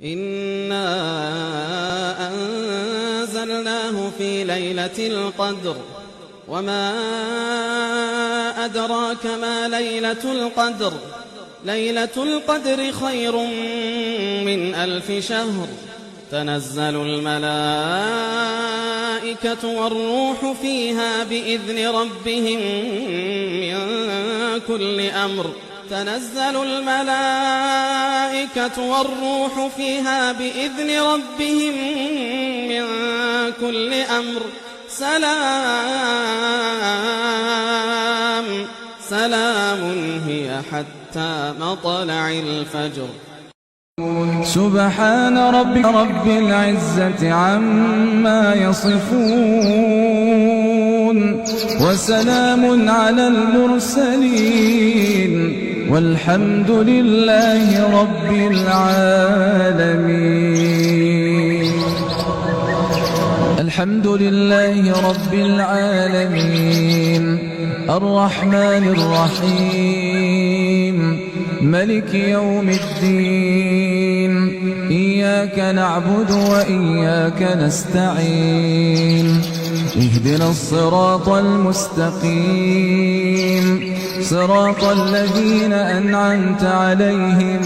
إنا أنزلناه في ليلة القدر وما أدراك ما ليلة القدر ليلة القدر خير من 1000 شهر تنزل الملائكة والروح فيها بإذن ربهم من كل أمر تنزل الملائكة والروح فيها بإذن ربهم من كل أمر سلام هي حتى مطلع الفجر. سبحان ربك رب العزة عما يصفون وسلام على المرسلين والحمد لله رب العالمين. الحمد لله رب العالمين الرحمن الرحيم ملك يوم الدين إياك نعبد وإياك نستعين اهدنا الصراط المستقيم صراط الذين أنعمت عليهم